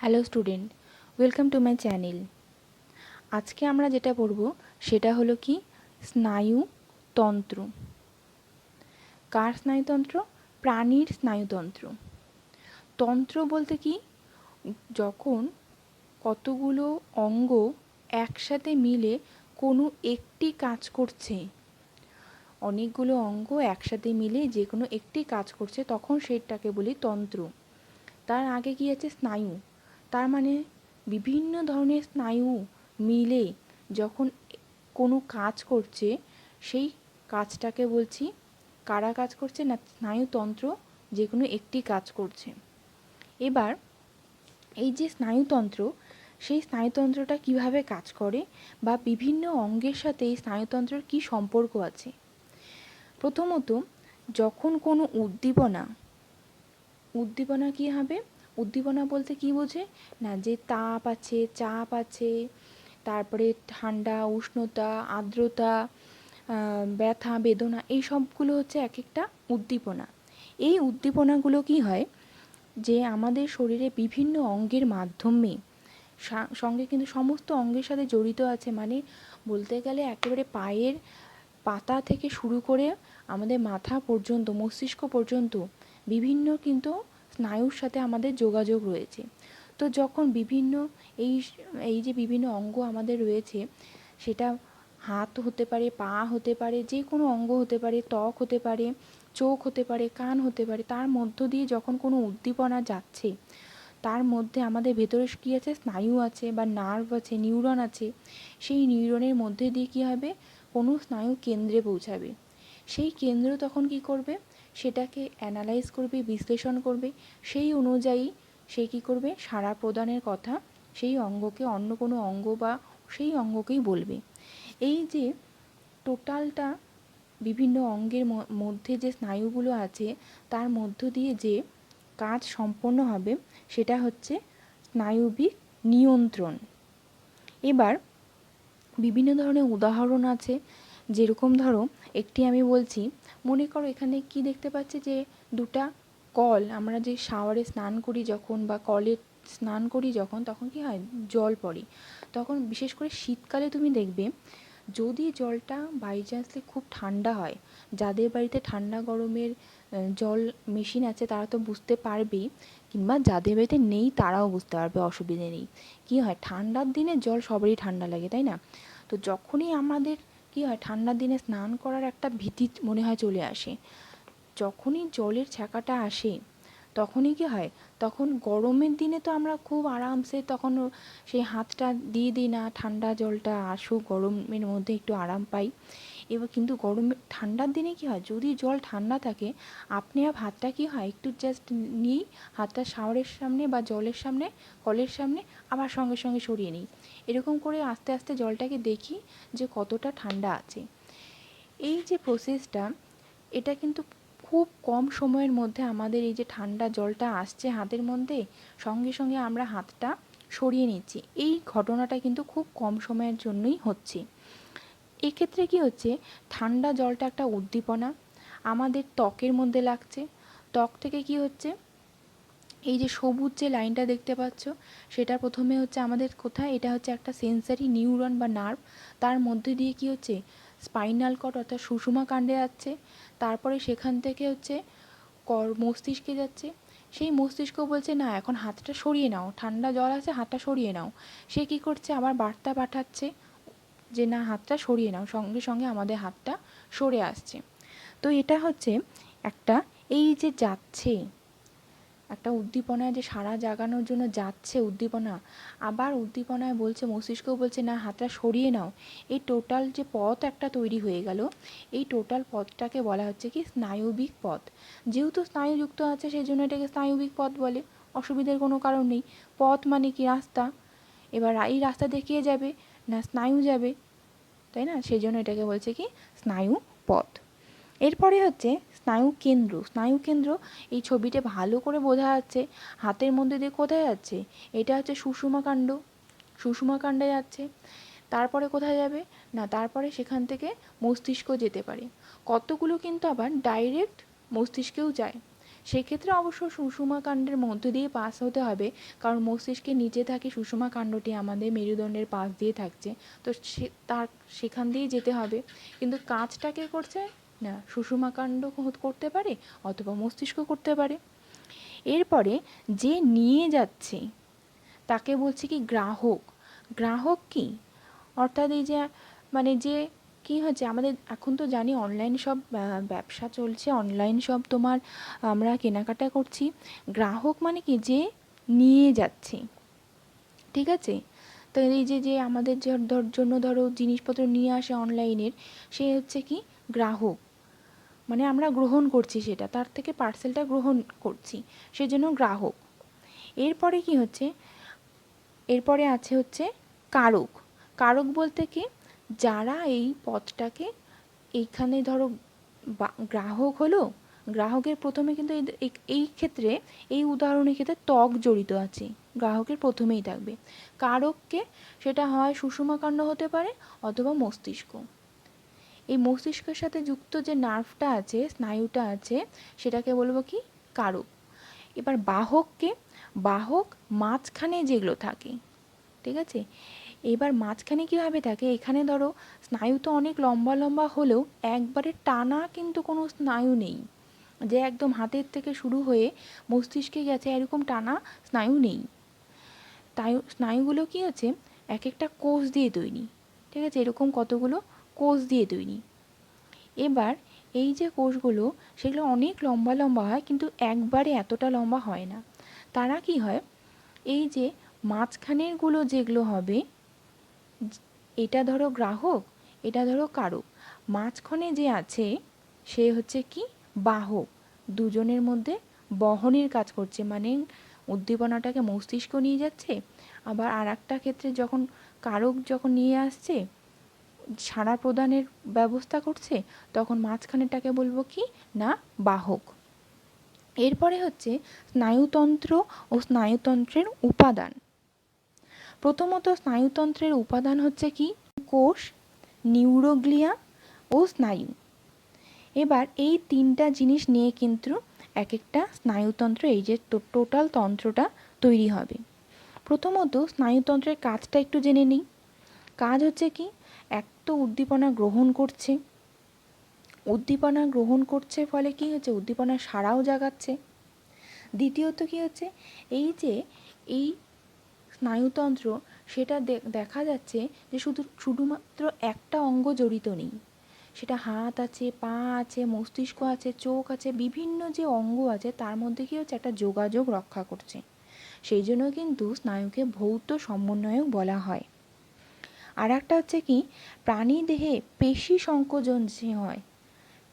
Hello student, welcome to my channel. আজকে আমরা যেটা পড়ব সেটা হলো কি স্নায়ুতন্ত্র। কার স্নায়ুতন্ত্র? প্রাণীর স্নায়ুতন্ত্র। তন্ত্র বলতে কি, যখন কতগুলো অঙ্গ একসাথে মিলে কোনো একটি কাজ করছে, অনেকগুলো অঙ্গ একসাথে মিলে যে কোনো একটি কাজ করছে, তখন সেটাকে বলি তন্ত্র। তার আগে কি আছে? স্নায়ু। তার মানে বিভিন্ন ধরনের স্নায়ু মিলে যখন কোনো কাজ করছে, সেই কাজটাকে বলছি, কারা কাজ করছে না, স্নায়ুতন্ত্র যে কোনো একটি কাজ করছে। এবার এই যে স্নায়ুতন্ত্র, সেই স্নায়ুতন্ত্রটা কিভাবে কাজ করে বা বিভিন্ন অঙ্গের সাথে এই স্নায়ুতন্ত্রের কী সম্পর্ক আছে। প্রথমত, যখন কোনো উদ্দীপনা কী হবে? উদ্দীপনা বলতে কি বোঝে না, যে তাপ আছে, চাপ আছে, তারপরে ঠান্ডা, উষ্ণতা, আর্দ্রতা, ব্যথা, বেদনা, এই সবগুলো হচ্ছে এক একটা উদ্দীপনা। এই উদ্দীপনাগুলো কি হয়, যে আমাদের শরীরে বিভিন্ন অঙ্গের মাধ্যমে সঙ্গে কিন্তু সমস্ত অঙ্গের সাথে জড়িত আছে। মানে বলতে গেলে একেবারে পায়ের পাতা থেকে শুরু করে আমাদের মাথা পর্যন্ত, মস্তিষ্ক পর্যন্ত বিভিন্ন কিন্তু স্নায়ুর সাথে আমাদের যোগাযোগ রয়েছে। তো যখন এই যে বিভিন্ন অঙ্গ আমাদের রয়েছে, সেটা হাত হতে পারে, পা হতে পারে, যে কোনো অঙ্গ হতে পারে, ত্বক হতে পারে, চোখ হতে পারে, কান হতে পারে, তার মধ্য দিয়ে যখন কোনো উদ্দীপনা যাচ্ছে, তার মধ্যে আমাদের ভেতরে কী আছে? স্নায়ু আছে বা নার্ভ আছে, নিউরন আছে। সেই নিউরনের মধ্যে দিয়ে কী হবে? কোনো স্নায়ু কেন্দ্রে পৌঁছাবে। সেই কেন্দ্র তখন কি করবে? সেটাকে অ্যানালাইজ করবে, বিশ্লেষণ করবে। সেই অনুযায়ী সে কী করবে? সাড়া প্রদানের কথা সেই অঙ্গকে অন্য কোনো অঙ্গ বা সেই অঙ্গকেই বলবে। এই যে টোটালটা বিভিন্ন অঙ্গের মধ্যে যে স্নায়ুগুলো আছে, তার মধ্য দিয়ে যে কাজ সম্পন্ন হবে, সেটা হচ্ছে স্নায়ুবিক নিয়ন্ত্রণ। এবার বিভিন্ন ধরনের উদাহরণ আছে। যেরকম ধরো, একটি আমি বলছি, মনে করো এখানে কি দেখতে পাচ্ছি, যে দুটা কল। আমরা যে শাওয়ারে স্নান করি যখন, বা কলে স্নান করি যখন, তখন কি হয়? জল পড়ে। তখন বিশেষ করে শীতকালে তুমি দেখবে, যদি জলটা বাই চান্সলি খুব ঠান্ডা হয়, যাদের বাড়িতে ঠান্ডা গরমের জল মেশিন আছে তারা তো বুঝতে পারবেই, কিংবা যাদের বাড়িতে নেই তারাও বুঝতে পারবে, অসুবিধে নেই। কি হয়, ঠান্ডার দিনে জল সবারই ঠান্ডা লাগে, তাই না? তো যখনই আমাদের কি হয়, ঠান্ডার দিনে স্নান করার একটা ভীতি মনে হয় চলে আসে। যখনই জলের ছ্যাঁকাটা আসে, তখনই কি হয়, তখন গরমের দিনে তো আমরা খুব আরামসে তখন সেই হাতটা দিয়ে দিই না, ঠান্ডা জলটা আসুক, গরমের মধ্যে একটু আরাম পাই। এবার কিন্তু ঠান্ডার দিনে কি হয়, যদি জল ঠান্ডা থাকে, আপনি হাতটা কি হয়, একটু জাস্ট নিই, হাতটা শাওয়ারের সামনে বা জলের সামনে, কলের সামনে, আবার সঙ্গে সঙ্গে সরিয়ে নিই। এরকম করে আস্তে আস্তে জলটাকে দেখি যে কতটা ঠান্ডা আছে। এই যে প্রসেসটা, এটা কিন্তু খুব কম সময়ের মধ্যে আমাদের এই যে ঠান্ডা জলটা আসছে হাতের মধ্যে, সঙ্গে সঙ্গে আমরা হাতটা সরিয়ে নিচ্ছি। এই ঘটনাটা কিন্তু খুব কম সময়ের জন্যই হচ্ছে। এক্ষেত্রে কি হচ্ছে, ঠান্ডা জলটা একটা উদ্দীপনা আমাদের ত্বকের মধ্যে লাগছে। ত্বক থেকে কি হচ্ছে, এই যে সবুজ যে লাইনটা দেখতে পাচ্ছ, সেটা প্রথমে হচ্ছে আমাদের কোথায়, এটা হচ্ছে একটা সেন্সারি নিউরন বা নার্ভ। তার মধ্যে দিয়ে কি হচ্ছে, স্পাইনাল কর্ড অর্থাৎ সুষুমা কাণ্ডে যাচ্ছে। তারপরে সেখান থেকে হচ্ছে মস্তিষ্কে যাচ্ছে। সেই মস্তিষ্ক বলছে না, এখন হাতটা সরিয়ে নাও, ঠান্ডা জল আছে, হাতটা সরিয়ে নাও। সে কি করছে, আবার বার্তা পাঠাচ্ছে যে না, হাতটা সরিয়ে নাও, সঙ্গে সঙ্গে আমাদের হাতটা সরে আসছে। তো এটা হচ্ছে একটা, এই যে যাচ্ছে একটা উদ্দীপনায়, যে সারা জাগানোর জন্য যাচ্ছে উদ্দীপনা, আবার উদ্দীপনায় বলছে, মস্তিষ্কও বলছে না, হাতটা সরিয়ে নাও। এই টোটাল যে পথ একটা তৈরি হয়ে গেল, এই টোটাল পথটাকে বলা হচ্ছে কি স্নায়ুবিক পথ। যেহেতু স্নায়ুযুক্ত আছে, সেই জন্য এটাকে স্নায়ুবিক পথ বলে, অসুবিধার কোনো কারণ নেই। পথ মানে কি? রাস্তা। এবার এই রাস্তা দেখিয়ে যাবে না, স্নায়ু যাবে, তাই না? সেই জন্য এটাকে বলছে কি স্নায়ু পথ। এরপরে হচ্ছে স্নায়ুকেন্দ্র। স্নায়ুকেন্দ্র এই ছবিতে ভালো করে বোঝা যাচ্ছে, হাতের মধ্যে দিয়ে কোথায় যাচ্ছে, এটা হচ্ছে সুষুমাকাণ্ড, সুষুমাকাণ্ডে যাচ্ছে। তারপরে কোথায় যাবে না, তারপরে সেখান থেকে মস্তিষ্ক যেতে পারে। কতগুলো কিন্তু আবার ডাইরেক্ট মস্তিষ্কেও যায়। সেক্ষেত্রে অবশ্য সুষুম্না কাণ্ডের মধ্য দিয়ে পাস হতে হবে, কারণ মস্তিষ্কের নিচে থাকে সুষুম্না কাণ্ডটি আমাদের মেরুদণ্ডের পাশ দিয়ে থাকছে, তো সেখান দিয়েই যেতে হবে। কিন্তু কাজটা কে করছে না, সুষুম্না কাণ্ড করতে পারে অথবা মস্তিষ্ক করতে পারে। এরপরে যে নিয়ে যাচ্ছে তাকে বলছে কি গ্রাহক। গ্রাহক কি, অর্থাৎ এই যে মানে যে কি হচ্ছে, আমাদের এখন তো জানি অনলাইন সব ব্যবসা চলছে, অনলাইন সব তোমার আমরা কেনাকাটা করছি। গ্রাহক মানে কি, যে নিয়ে যাচ্ছে, ঠিক আছে। তো এই যে যে আমাদের জন্য ধরো জিনিসপত্র নিয়ে আসে অনলাইনের, সে হচ্ছে কি গ্রাহক, মানে আমরা গ্রহণ করছি সেটা, তার থেকে পার্সেলটা গ্রহণ করছি, সেজন্য গ্রাহক। এরপরে কি হচ্ছে, এরপরে আছে হচ্ছে কারক। কারক বলতে কি, যারা এই পথটাকে এইখানে ধরো গ্রাহক হলো, গ্রাহকের প্রথমে কিন্তু এই ক্ষেত্রে, এই উদাহরণের ক্ষেত্রে ত্বক জড়িত আছে, গ্রাহকের প্রথমেই থাকবে। কারককে, সেটা হয় সুষুম্না কাণ্ড হতে পারে অথবা মস্তিষ্ক। এই মস্তিষ্কের সাথে যুক্ত যে নার্ভটা আছে, স্নায়ুটা আছে, সেটাকে বলবো কি কারক। এবার বাহককে, বাহক মাঝখানে যেগুলো থাকে, ঠিক আছে। এবার মাঝখানে কীভাবে থাকে, এখানে ধরো স্নায়ু তো অনেক লম্বা লম্বা হলেও একবারে টানা কিন্তু কোনো স্নায়ু নেই, যে একদম হাতের থেকে শুরু হয়ে মস্তিষ্কে গেছে এরকম টানা স্নায়ু নেই। তাই স্নায়ুগুলো কী আছে, এক একটা কোষ দিয়ে তৈরি, ঠিক আছে, এরকম কতগুলো কোষ দিয়ে তৈরি। এবার এই যে কোষগুলো, সেগুলো অনেক লম্বা লম্বা হয়, কিন্তু একবারে এতটা লম্বা হয় না। তারা কি হয়, এই যে মাঝখানেরগুলো যেগুলো হবে, এটা ধরো গ্রাহক, এটা ধরো কারক, মাঝখানে যে আছে সে হচ্ছে কি বাহক, দুজনের মধ্যে বহনের কাজ করছে, মানে উদ্দীপনাটাকে মস্তিষ্ক নিয়ে যাচ্ছে, আবার আর একটা ক্ষেত্রে যখন কারক যখন নিয়ে আসছে, সাড়া প্রদানের ব্যবস্থা করছে, তখন মাঝখানেরটাকে বলবো কি না বাহক। এরপরে হচ্ছে স্নায়ুতন্ত্র ও স্নায়ুতন্ত্রের উপাদান। প্রথমত স্নায়ুতন্ত্রের উপাদান হচ্ছে কি কোষ, নিউরোগ্লিয়া ও স্নায়ু। এবার এই তিনটা জিনিস নিয়ে কিন্তু এক একটা স্নায়ুতন্ত্র, এই যে টোটাল তন্ত্রটা তৈরি হবে। প্রথমত স্নায়ুতন্ত্রের কাজটা একটু জেনে নিই। কাজ হচ্ছে কি, এক তো উদ্দীপনা গ্রহণ করছে, উদ্দীপনা গ্রহণ করছে ফলে কি হচ্ছে, উদ্দীপনার সাড়াও জাগাচ্ছে। দ্বিতীয়ত কি হচ্ছে, এই যে এই স্নায়ুতন্ত্র, সেটা দেখা যাচ্ছে যে শুধুমাত্র একটা অঙ্গ জড়িত নেই, সেটা হাত আছে, পা আছে, মস্তিষ্ক আছে, চোখ আছে, বিভিন্ন যে অঙ্গ আছে তার মধ্যে কি হচ্ছে একটা যোগাযোগ রক্ষা করছে। সেই জন্য কিন্তু স্নায়ুকে ভৌত সমন্বয়ক বলা হয়। আর একটা হচ্ছে কি, প্রাণী দেহে পেশি সংকোচন যে হয়,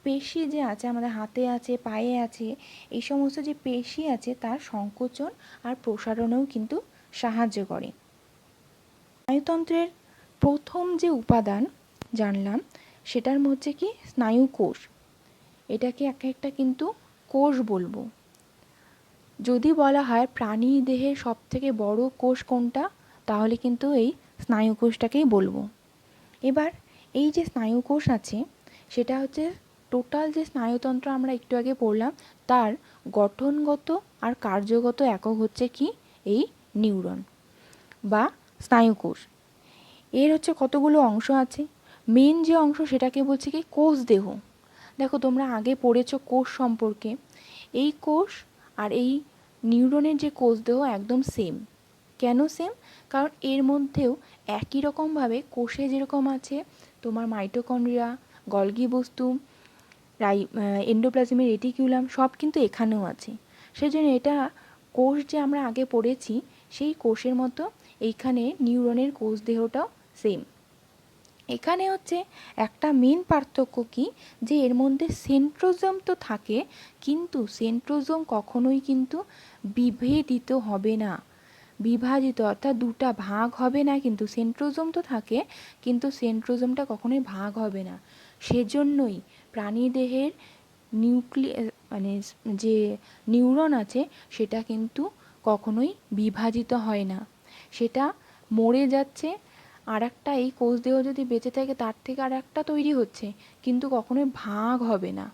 পেশি যে আছে আমাদের হাতে আছে, পায়ে আছে, এই সমস্ত যে পেশি আছে তার সংকোচন আর প্রসারণেও কিন্তু সাহায্য করে। স্নায়ুতন্ত্রের প্রথম যে উপাদান জানলাম, সেটার মধ্যে কি স্নায়ু কোষ, এটাকে এক একটা কিন্তু কোষ বলবো। যদি বলা হয় প্রাণী দেহের সব থেকে বড় কোষ কোনটা, তাহলে কিন্তু এই স্নায়ু কোষটাকেই বলবো। এবার এই যে স্নায়ু কোষ আছে, সেটা হচ্ছে টোটাল যে স্নায়ুতন্ত্র আমরা একটু আগে পড়লাম, তার গঠনগত আর কার্যগত একক হচ্ছে কি এই নিউরন বা স্নায়ুকোষ। এর হচ্ছে কতগুলো অংশ আছে, মেন যে অংশ সেটাকে বলছে কি কোষ দেহ। দেখো তোমরা আগে পড়েছো কোষ সম্পর্কে, এই কোষ আর এই নিউরনের যে কোষ দেহ একদম সেম। কেন সেম, কারণ এর মধ্যেও একই রকমভাবে কোষে যেরকম আছে তোমার মাইটোকন্ড্রিয়া, গলগি বস্তু, এন্ডোপ্লাজমিক রেটিকুলাম, সব কিন্তু এখানেও আছে। সেজন্য এটা কোষ যে আমরা আগে পড়েছি, সেই কোষের মতো এইখানে নিউরনের কোষ দেহটাও সেম। এখানে হচ্ছে একটা মেন পার্থক্য কি, যে এর মধ্যে সেন্ট্রোজোম তো থাকে, কিন্তু সেন্ট্রোজোম কখনোই কিন্তু বিভেদিত হবে না, বিভাজিত অর্থাৎ দুটা ভাগ হবে না, কিন্তু সেন্ট্রোজোম তো থাকে, কিন্তু সেন্ট্রোজোমটা কখনোই ভাগ হবে না। সেজন্যই প্রাণীদেহের মানে যে নিউরন আছে সেটা কিন্তু কখনোই বিভাজিত হয় না, সেটা মরে যাচ্ছে, আর একটা এই কোষ দেহ যদি বেঁচে থাকে তার থেকে আর একটা তৈরি হচ্ছে, কিন্তু কখনোই ভাগ হবে না।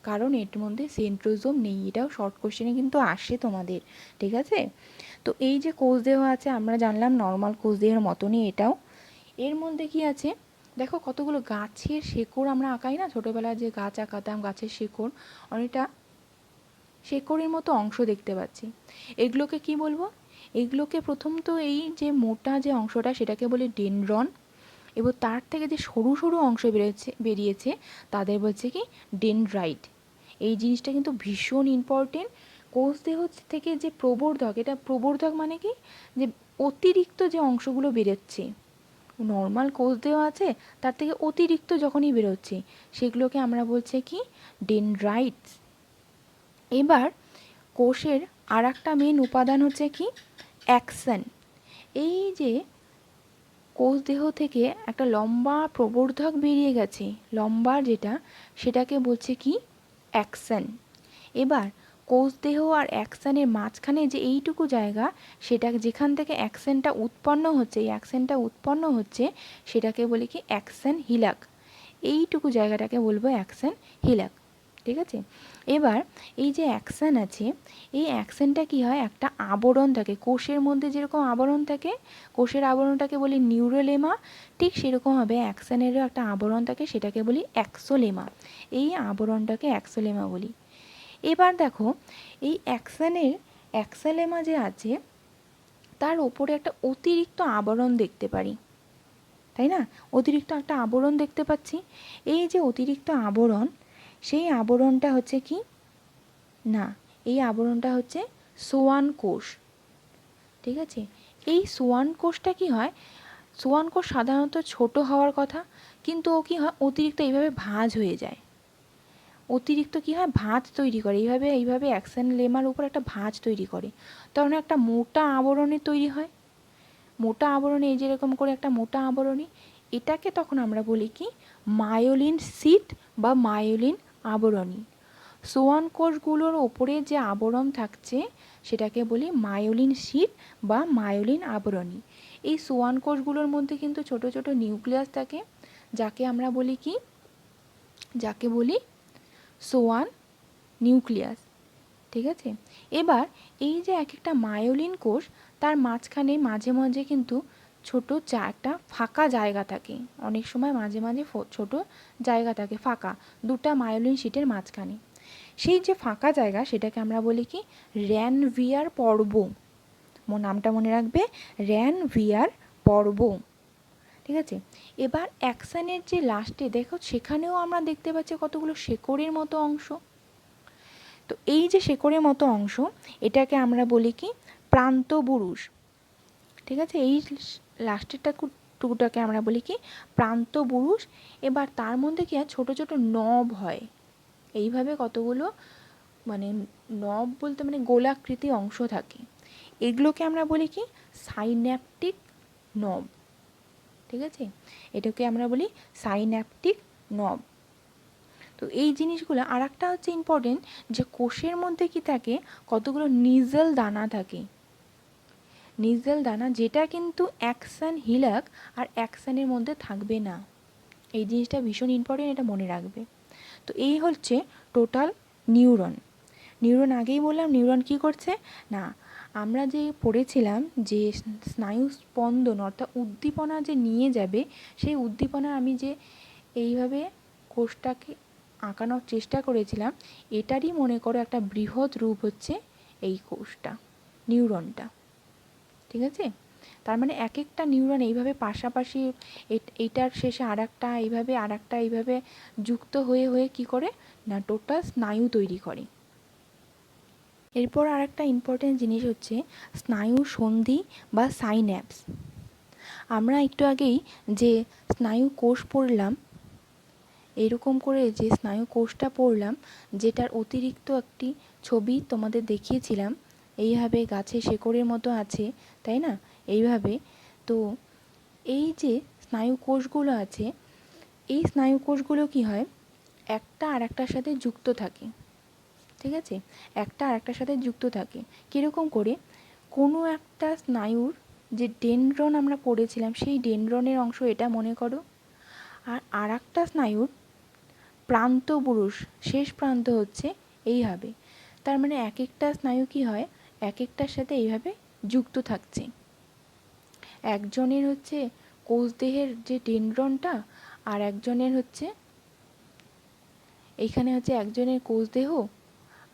কারণ এর মধ্যে সেন্ট্রোজোম নেই। এটাও শর্ট কোশ্চেনে কিন্তু আসে তোমাদের, ঠিক আছে। তো এই যে কোষদেহ আছে, আমরা জানলাম নর্মাল কোষদেহের মতনই এটাও। এর মধ্যে কি আছে দেখো, কতগুলো গাছের শেকড় আমরা আঁকাই না ছোটোবেলায়, যে গাছ আঁকাতাম, গাছের শেকড়, অনেকটা শেকড়ের মতো অংশ দেখতে পাচ্ছি। এগুলোকে কি বলবো? এগুলোকে প্রথম তো এই যে মোটা যে অংশটা সেটাকে বলি ডেনড্রন, এবং তার থেকে যে সরু সরু অংশ বেরিয়েছে তাদের বলছে কি ডেনড্রাইট। এই জিনিসটা কিন্তু ভীষণ ইম্পর্টেন্ট। কোষদেহ থেকে যে প্রবর্ধক, এটা প্রবর্ধক মানে কি, যে অতিরিক্ত যে অংশগুলো বেরোচ্ছে, নর্মাল কোষদেহ আছে তার থেকে অতিরিক্ত যখনই বেরোচ্ছে সেগুলোকে আমরা বলছি কি ডেনড্রাইটস। এবার কোষের আর একটা মেন উপাদান হচ্ছে কি অ্যাকশন। এই যে কোষদেহ থেকে একটা লম্বা প্রবর্ধক বেরিয়ে গেছে, লম্বা যেটা, সেটাকে বলছে কি অ্যাকশন। এবার কোষদেহ আর অ্যাকশনের মাঝখানে যে এইটুকু জায়গা, সেটা যেখান থেকে অ্যাকশনটা উৎপন্ন হচ্ছে, এই অ্যাকশনটা উৎপন্ন হচ্ছে সেটাকে বলি কি অ্যাকশন হিলাক। এইটুকু জায়গাটাকে বলবো অ্যাকশন হিলাক, ঠিক আছে। এবার এই যে অ্যাকশন আছে, এই অ্যাকশনটা কি হয়, একটা আবরণ থাকে কোষের মধ্যে, যেরকম আবরণ থাকে, কোষের আবরণটাকে বলি নিউরোলেমা, ঠিক সেরকমভাবে অ্যাকশনেরও একটা আবরণ থাকে, সেটাকে বলি অ্যাক্সোলেমা। এই আবরণটাকে অ্যাক্সোলেমা বলি। এবার দেখো এই অ্যাক্সোলেমা যে আছে তার ওপরে একটা অতিরিক্ত আবরণ দেখতে পারি, তাই না? অতিরিক্ত একটা আবরণ দেখতে পাচ্ছি। এই যে অতিরিক্ত আবরণ, সেই আবরণটা হচ্ছে কি না, এই আবরণটা হচ্ছে সোয়ান কোষ, ঠিক আছে। এই সোয়ান কোষটা কি হয়, সোয়ান কোষ সাধারণত ছোট হওয়ার কথা, কিন্তু ও কি হয় অতিরিক্ত এইভাবে ভাঁজ হয়ে যায়, অতিরিক্ত কি হয় ভাঁজ তৈরি করে, এইভাবে অ্যাকশন লেমার উপর একটা ভাঁজ তৈরি করে, তখন একটা মোটা আবরণে তৈরি হয়। মোটা আবরণে এই যেরকম করে একটা মোটা আবরণী, এটাকে তখন আমরা বলি কি মায়োলিন সিট বা মায়োলিন আবরণী। সোয়ান কোষগুলোর ওপরে যে আবরণ থাকছে সেটাকে বলি মায়োলিন সিট বা মায়োলিন আবরণী। এই সোয়ান কোষগুলোর মধ্যে কিন্তু ছোট ছোট নিউক্লিয়াস থাকে, যাকে আমরা বলি কি, যাকে বলি সোয়ান নিউক্লিয়াস, ঠিক আছে। এবার এই যে এক একটা মায়োলিন কোষ, তার মাঝখানে মাঝে মাঝে কিন্তু ছোট একটা ফাঁকা জায়গা থাকে, অনেক সময় মাঝে মাঝে ছোট জায়গা থাকে ফাঁকা, দুটা মায়োলিন শিটের মাঝখানে। সেই যে ফাঁকা জায়গা সেটাকে আমরা বলি কি র্যানভিয়ার পর্ব। নামটা মনে রাখবে, র্যানভিয়ার পর্ব, ঠিক আছে। এবার অ্যাকশনের যে লাস্টে দেখো, সেখানেও আমরা দেখতে পাচ্ছি কতগুলো শেকড়ের মতো অংশ। তো এই যে শেকড়ের মতো অংশ, এটাকে আমরা বলি কি প্রান্তবুরুষ, ঠিক আছে। এই লাস্টেরটা টুকুটাকে আমরা বলি কি প্রান্তবুরুষ। এবার তার মধ্যে কি হয় ছোট ছোট নব হয়, এইভাবে কতগুলো মানে নব বলতে মানে গোলাকৃতি অংশ থাকে, এগুলোকে আমরা বলি কি সাইন্যাপটিক নব, ঠিক আছে। এটাকে আমরা বলি সাইন্যাপটিক নব। তো এই জিনিসগুলো, আর একটা হচ্ছে ইম্পর্টেন্ট, যে কোষের মধ্যে কি থাকে কতগুলো নিজেল দানা থাকে, নিজেল দানা, যেটা কিন্তু অ্যাকশন হিলাক আর অ্যাকশনের মধ্যে থাকবে না। এই জিনিসটা ভীষণ ইম্পর্টেন্ট, এটা মনে রাখবে। তো এই হচ্ছে টোটাল নিউরন। নিউরন আগেই বললাম, নিউরন কি করছে না, আমরা যে পড়েছিলাম যে স্নায়ু স্পন্দন অর্থাৎ উদ্দীপনা যে নিয়ে যাবে, সেই উদ্দীপনা আমি যে এইভাবে কোষটাকে আঁকানোর চেষ্টা করেছিলাম, এটারই মনে করো একটা বৃহৎ রূপ হচ্ছে এই কোষটা, নিউরনটা, ঠিক আছে। তার মানে এক একটা নিউরন এইভাবে পাশাপাশি, এইটার শেষে আর একটা এইভাবে যুক্ত হয়ে হয়ে কি করে না টোটাল স্নায়ু তৈরি করে। এরপর আর একটা ইম্পর্টেন্ট জিনিস হচ্ছে স্নায়ু সন্ধি বা সাইন্যাপস। আমরা একটু আগেই যে স্নায়ু কোষ পড়লাম, এরকম করে যে স্নায়ু কোষটা পড়লাম, যেটার অতিরিক্ত একটি ছবি তোমাদের দেখিয়েছিলাম, এইভাবে গাছে শেকড়ের মতো আছে, তাই না, এইভাবে। তো এই যে স্নায়ু কোষগুলো আছে, এই স্নায়ু কোষগুলো কি হয় একটা আর একটার সাথে যুক্ত থাকে, ঠিক আছে, একটা আর একটার সাথে যুক্ত থাকে। কীরকম করে, কোনো একটা স্নায়ুর যে ডেনড্রন আমরা পড়েছিলাম, সেই ডেনড্রনের অংশ এটা মনে করো, আর একটা স্নায়ুর প্রান্ত পুরুষ, শেষ প্রান্ত হচ্ছে এইভাবে। তার মানে এক একটা স্নায়ু কী হয়, এক একটার সাথে এইভাবে যুক্ত থাকছে। একজনের হচ্ছে কোষদেহের যে ডেনড্রনটা, আর একজনের হচ্ছে এইখানে হচ্ছে একজনের কোষদেহ,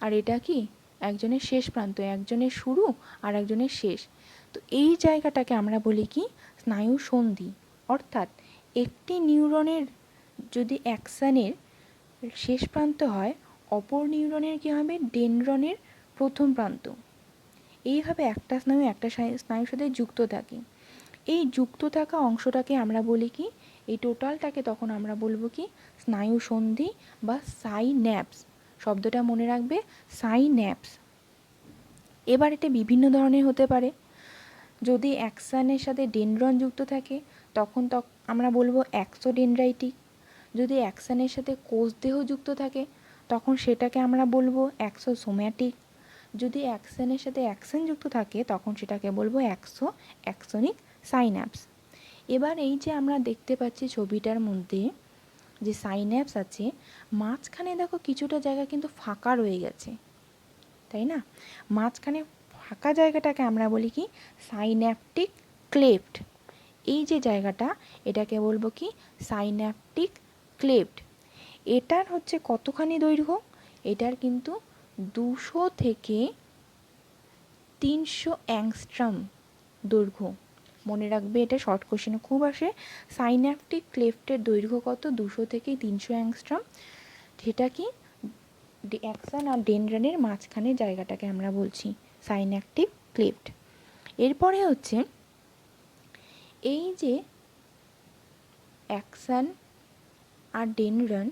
আর এটা কি একজনের শেষ প্রান্ত, একজনের শুরু আর একজনের শেষ। তো এই জায়গাটাকে আমরা বলি কি স্নায়ু সন্ধি। অর্থাৎ একটি নিউরনের যদি অ্যাকশনের শেষ প্রান্ত হয়, অপর নিউরনের কী হবে, ডেনড্রনের প্রথম প্রান্ত। এইভাবে একটা স্নায়ু একটা স্নায়ুর সাথে যুক্ত থাকে। এই যুক্ত থাকা অংশটাকে আমরা বলি কি, এই টোটালটাকে তখন আমরা বলবো কি স্নায়ু সন্ধি বা সাইন্যাপস। শব্দটা মনে রাখবে, সাইন্যাপস। এবার এটা বিভিন্ন ধরনের হতে পারে। যদি অ্যাকশনের সাথে ডেনড্রন যুক্ত থাকে তখন আমরা বলবো অ্যাক্সোডেনড্রাইটিক। যদি অ্যাকশনের সাথে কোষদেহ যুক্ত থাকে তখন সেটাকে আমরা বলবো অ্যাক্সোসোম্যাটিক। যদি অ্যাকশনের সাথে অ্যাকশন যুক্ত থাকে তখন সেটাকে বলবো অ্যাক্সোনিক সাইন্যাপস। এবার এই যে আমরা দেখতে পাচ্ছি ছবিটার মধ্যে যে সাইন্যাপস আছে, মাঝখানে দেখো কিছুটা জায়গা কিন্তু ফাঁকা রয়ে গেছে, তাই না? মাঝখানে ফাঁকা জায়গাটাকে আমরা বলি কি সাইন্যাপটিক ক্লেফট। এই যে জায়গাটা, এটাকে বলবো কি সাইন্যাপটিক ক্লেফট। এটার হচ্ছে কতখানি দৈর্ঘ্য, এটার কিন্তু 200 থেকে 300 অ্যাংস্ট্রম দৈর্ঘ্য। মনে রাখবে, এটা শর্ট কোশ্চেনে খুব আসে। সাইন্যাপটিক ক্লেফটের দৈর্ঘ্য কত, 200 থেকে 300 অ্যাংস্ট্রম। সেটা কি অ্যাকশন আর ডেনড্রনের মাঝখানে জায়গাটাকে আমরা বলছি সাইন্যাপটিক ক্লেফট। এরপরে হচ্ছে এই যে অ্যাকশন আর ডেনড্রন,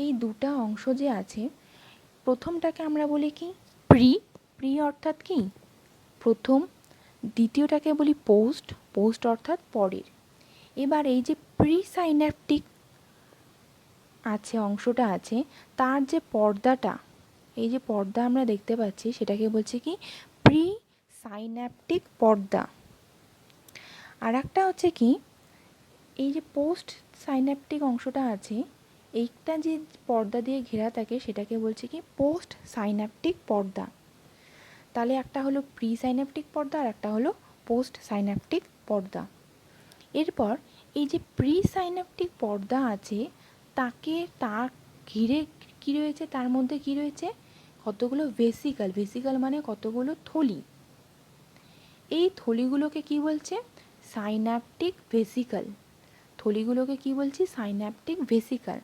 এই দুটা অংশ যে আছে, প্রথমটাকে আমরা বলি কি প্রি অর্থাৎ কি প্রথম, দ্বিতীয়টাকে বলি পোস্ট অর্থাৎ পরের। এবার এই যে প্রি সাইন্যাপটিক আছে অংশটা আছে, তার যে পর্দাটা, এই যে পর্দা আমরা দেখতে পাচ্ছি সেটাকে বলছি কি প্রি সাইন্যাপটিক পর্দা। আর একটা হচ্ছে কি এই যে পোস্ট সাইন্যাপটিক অংশটা আছে, এইটা যে পর্দা দিয়ে ঘেরা থাকে সেটাকে বলছি কি পোস্ট সাইন্যাপটিক পর্দা। তাহলে একটা হলো প্রি সাইন্যাপটিক পর্দা আর একটা হলো পোস্ট সাইন্যাপটিক পর্দা। এরপর এই যে প্রি সাইন্যাপটিক পর্দা আছে, তার ঘিরে কী রয়েছে, তার মধ্যে কী রয়েছে, কতগুলো ভেসিকাল মানে কতগুলো থলি। এই থলিগুলোকে কি বলছে, সাইন্যাপটিক ভেসিকাল। থলিগুলোকে কি বলছি, সাইন্যাপটিক ভেসিকাল।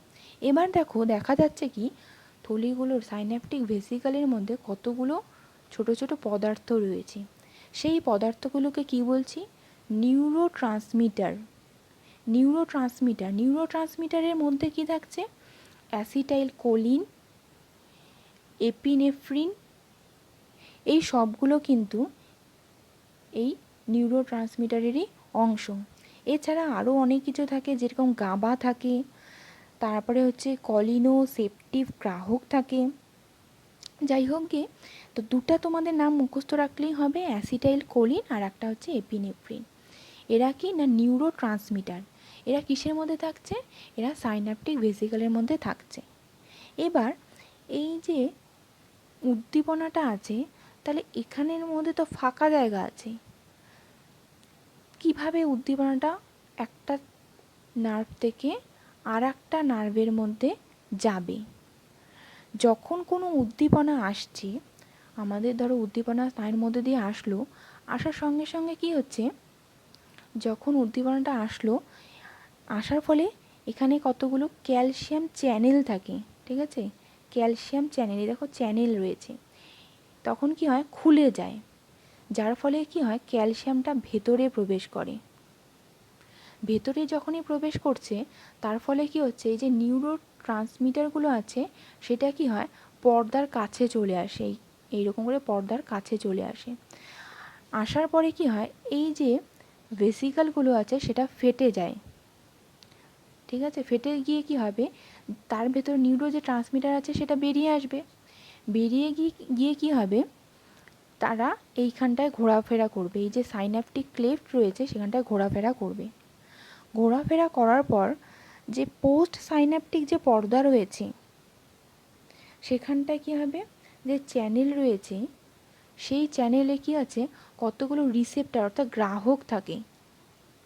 এবার দেখা যাচ্ছে কি থলিগুলোর সাইন্যাপটিক ভেসিকালের মধ্যে কতগুলো ছোট ছোট পদার্থ রয়েছে। সেই পদার্থগুলোকে কি বলছি, নিউরোট্রান্সমিটারের মধ্যে কি থাকছে, অ্যাসিটাইল কোলিন, এপিনেফ্রিন, এই সবগুলো কিন্তু এই নিউরোট্রান্সমিটারেরই অংশ। এছাড়া আরও অনেক কিছু থাকে, যেরকম গাবা থাকে, তারপরে হচ্ছে কলিনোসেপটিভ গ্রাহক থাকে। যাই হোক গে, তো দুটা তোমাদের নাম মুখস্থ রাখলেই হবে, অ্যাসিটাইল কোলিন আর একটা হচ্ছে এপিনেফ্রিন। এরা কি না নিউরোট্রান্সমিটার। এরা কিসের মধ্যে থাকছে, এরা সাইন্যাপটিক ভেসিকলের মধ্যে থাকছে। এবার এই যে উদ্দীপনাটা আছে, তাহলে এখানের মধ্যে তো ফাঁকা জায়গা আছে, কিভাবে উদ্দীপনাটা একটা নার্ভ থেকে আর একটা নার্ভের মধ্যে যাবে। যখন কোনো উদ্দীপনা আসছে, আমাদের ধরো উদ্দীপনা স্নায়ুর মধ্যে দিয়ে আসার সঙ্গে সঙ্গে কি হচ্ছে, যখন উদ্দীপনাটা আসার ফলে এখানে কতগুলো ক্যালসিয়াম চ্যানেল থাকে, ঠিক আছে, ক্যালসিয়াম চ্যানেল, দেখো চ্যানেল রয়েছে, তখন কি হয় খুলে যায়, যার ফলে কি হয় ক্যালসিয়ামটা ভেতরে প্রবেশ করে। ভেতরে যখনই প্রবেশ করছে তার ফলে কি হচ্ছে, এই যে নিউরো ট্রান্সমিটারগুলো আছে সেটা কি হয় পর্দার কাছে চলে আসে, এইরকম করে পর্দার কাছে চলে আসে। আসার পরে কি হয়, এই যে ভেসিকলগুলো আছে সেটা ফেটে যায়, ঠিক আছে, ফেটে গিয়ে কি হবে, তার ভেতর নিউরো যে ট্রান্সমিটার আছে সেটা বেরিয়ে আসবে, বেরিয়ে গিয়ে কি হবে, তারা এইখানটায় ঘোরাফেরা করবে, এই যে সাইন্যাপটিক ক্লেফট রয়েছে সেখানটায় ঘোরাফেরা করবে। ঘোরাফেরা করার পর যে পোস্ট সাইন্যাপটিক যে পর্দা রয়েছে সেখানটায় কী হবে, যে চ্যানেল রয়েছে সেই চ্যানেলে কি আছে, কতগুলো রিসেপ্টার অর্থাৎ গ্রাহক থাকে।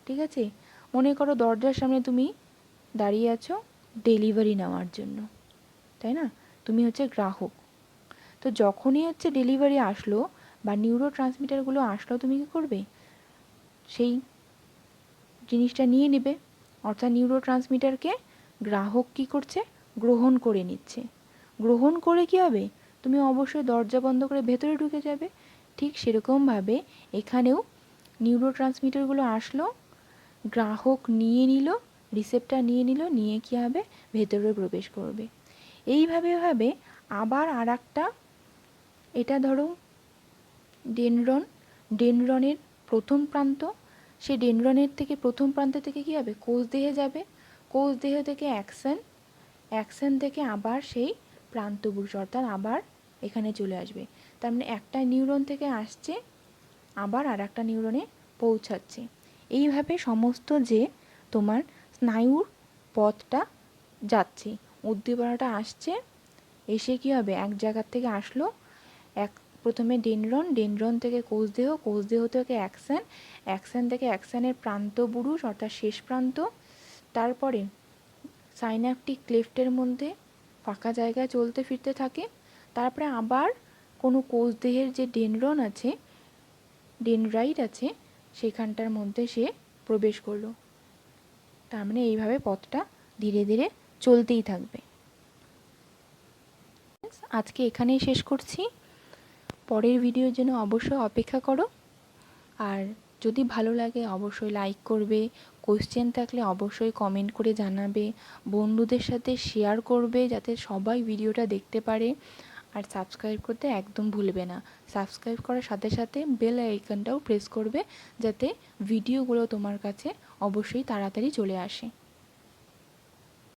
ঠিক আছে, মনে করো দরজার সামনে তুমি দাঁড়িয়ে আছো ডেলিভারি নেওয়ার জন্য, তাই না? তুমি হচ্ছে গ্রাহক। তো যখনই হচ্ছে ডেলিভারি আসলো বা নিউরো ট্রান্সমিটারগুলো আসলো, তুমি কী করবে, সেই জিনিসটা নিয়ে নেবে। অর্থাৎ নিউরো ট্রান্সমিটারকে গ্রাহক কী করছে, গ্রহণ করে নিচ্ছে। গ্রহণ করে কী হবে, তুমি অবশ্যই দরজা বন্ধ করে ভেতরে ঢুকে যাবে। ঠিক সেরকমভাবে এখানেও নিউরো ট্রান্সমিটারগুলো আসলো, গ্রাহক নিয়ে নিল, রিসেপ্টার নিয়ে নিল, নিয়ে কী হবে, ভেতরে প্রবেশ করবে। এইভাবে আবার আর একটা, এটা ধরো ডেনড্রন, ডেনড্রনের প্রথম প্রান্ত, সেই ডেনড্রনের থেকে প্রথম প্রান্ত থেকে কী হবে, কোষদেহে যাবে, কোষদেহ থেকে অ্যাকসন, অ্যাকসন থেকে আবার সেই প্রান্তপুরুষ অর্থাৎ আবার এখানে চলে আসবে। তার মানে একটা নিউরন থেকে আসছে, আবার আর একটা নিউরনে পৌঁছাচ্ছে। এইভাবে সমস্ত যে তোমার স্নায়ুর পথটা যাচ্ছে, উদ্দীপনাটা আসছে, এসে কী হবে, এক জায়গার থেকে আসলো, প্রথমে ডেনড্রন, ডেনড্রন থেকে কোষদেহ, কোষদেহ থেকে অ্যাকসন, অ্যাকসন থেকে অ্যাকসনের প্রান্তপুরুষ অর্থাৎ শেষ প্রান্ত, তারপরে সাইন্যাপটিক ক্লেফটের মধ্যে ফাঁকা জায়গায় চলতে ফিরতে থাকে, তারপরে আবার কোনো কোষদেহের যে ডেনড্রন আছে, ডেনড্রাইট আছে, সেখানটার মধ্যে সে প্রবেশ করলো। তার মানে এইভাবে পথটা ধীরে ধীরে চলতেই থাকবে। আজকে এখানেই শেষ করছি, পরের ভিডিওর জন্য অবশ্যই অপেক্ষা করো। আর যদি ভালো লাগে অবশ্যই লাইক করবে, কোশ্চেন থাকলে অবশ্যই কমেন্ট করে জানাবে, বন্ধুদের সাথে শেয়ার করবে যাতে সবাই ভিডিওটা দেখতে পারে। আর সাবস্ক্রাইব করতে একদম ভুলবে না। সাবস্ক্রাইব করার সাথে সাথে বেল আইকনটাও প্রেস করবে যাতে ভিডিওগুলো তোমার কাছে অবশ্যই তাড়াতাড়ি চলে আসে।